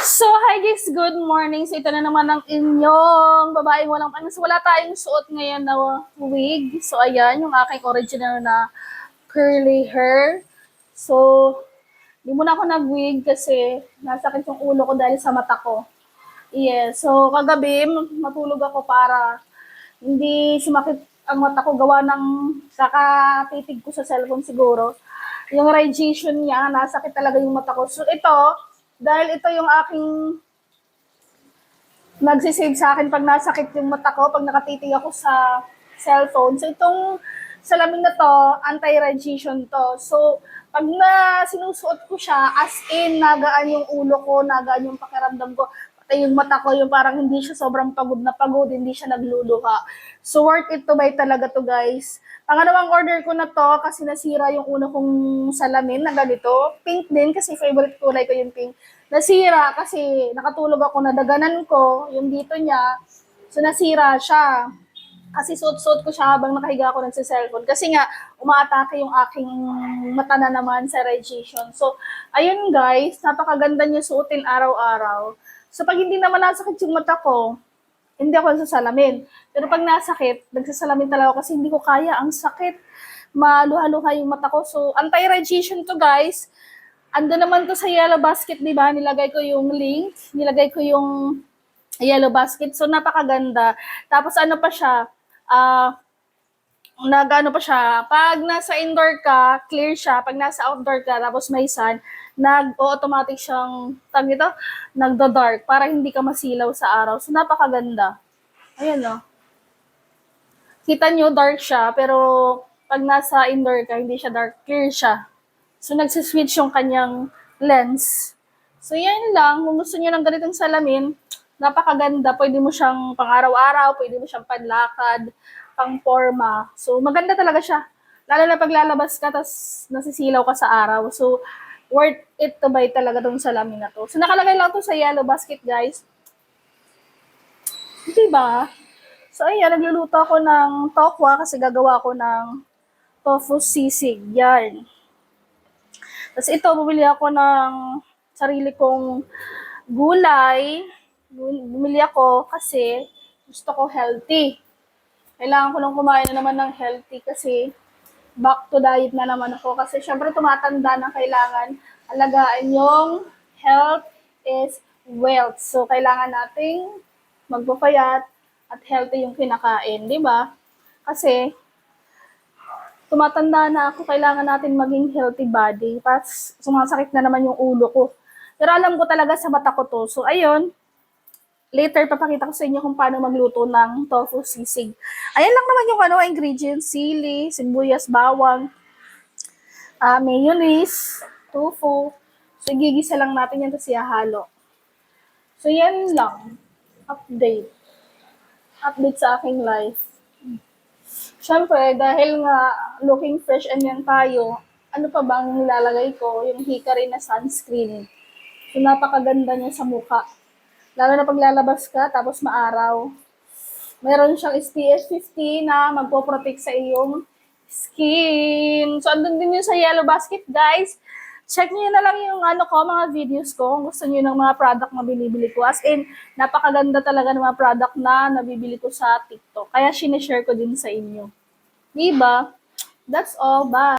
So, hi guys, good morning. So, ito na naman ang inyong babaeng walang panis. Wala tayong suot ngayon na wig. So, ayan, yung aking original na curly hair. So, di muna ako nag-wig kasi nasakit yung ulo ko dahil sa mata ko. Yes, so kagabi matulog ako para hindi sumakit ang mata ko gawa ng kakatitig ko sa cellphone siguro. Yung radiation niya, nasakit talaga yung mata ko. So, ito, dahil ito yung aking nagsisave sa akin pag nasakit yung mata ko, pag nakatitig ako sa cellphone. So, itong salamin na to, anti-radiation to. So, pag na sinusuot ko siya, as in, nagaan yung ulo ko, nagaan yung pakiramdam ko, pati yung mata ko, yung parang hindi siya sobrang pagod na pagod, hindi siya nagluluha. So, worth it to buy talaga to, guys. Pangalawang order ko na to kasi nasira yung una kong salamin na ganito. Pink din kasi favorite kulay ko yung pink. Nasira kasi nakatulog ako, nadaganan ko yung dito niya. So nasira siya. Kasi suot-suot ko siya habang nakahiga ako nagsa-cellphone. Kasi nga, umaatake yung aking mata na naman sa radiation. So, ayun guys, napakaganda niya suotin araw-araw. So, pag hindi naman nasakit yung mata ko, hindi ako nagsasalamin. Pero pag nasakit, nagsasalamin talaga ako kasi hindi ko kaya. Ang sakit. Maluha-luha yung mata ko. So, anti-radiation to guys. Ando naman to sa Yellow Basket, di ba? Nilagay ko yung link. Nilagay ko yung Yellow Basket. So, napakaganda. Tapos ano pa siya, nag-ano pa siya, pag nasa indoor ka, clear siya. Pag nasa outdoor ka, tapos may sun, nag-automatic siyang, tag ito, nagdo-dark para hindi ka masilaw sa araw. So, napakaganda. Ayan o. Kita nyo, dark siya, pero pag nasa indoor ka, hindi siya dark, clear siya. So, nagsiswitch yung kanyang lens. So, yan lang. Kung gusto niyo ng ganitong salamin, napakaganda. Pwede mo siyang pang-araw-araw, pwede mo siyang panlakad, pang-forma. So, maganda talaga siya. Lalo na pag lalabas ka, tas nasisilaw ka sa araw. So, worth it to buy talaga tong salamin na to. So, nakalagay lang to sa Yellow Basket, guys. Diba? So, ayan, nagluluto ako ng tokwa kasi gagawa ko ng tofu sisig. Yan. Tapos ito, bumili ako ng sarili kong gulay. Bumili ako kasi gusto ko healthy. Kailangan ko lang kumain na naman ng healthy kasi back to diet na naman ako. Kasi syempre tumatanda na kailangan alagaan yung health is wealth. So, kailangan nating magpapayat at healthy yung kinakain, di ba? Kasi tumatanda na ako, kailangan natin maging healthy body. Tapos, sumasakit na naman yung ulo ko. Pero alam ko talaga sa mata ko to. So, ayun. Later, papakita ko sa inyo kung paano magluto ng tofu sisig. Ayan lang naman yung ingredients. Sili, sibuyas, bawang, mayonnaise, tofu. So, igigisa lang natin yan tapos ihahalo. So, yan lang. Update. Update sa aking life. Siyempre, dahil nga looking fresh and yan tayo, ano pa bang nilalagay ko? Yung Hikari na sunscreen. So, napakaganda niya sa mukha. Lalo na pag lalabas ka, tapos maaraw. Meron siyang SPF 50 na magpo-protect sa iyong skin. So, andun din yun sa Yellow Basket, guys. Check niyo na lang yung mga videos ko kung gusto niyo ng mga product na binibili ko. As in, napakaganda talaga ng mga product na nabibili ko sa TikTok. Kaya sinishare ko din sa inyo. Diba? That's all. Bye!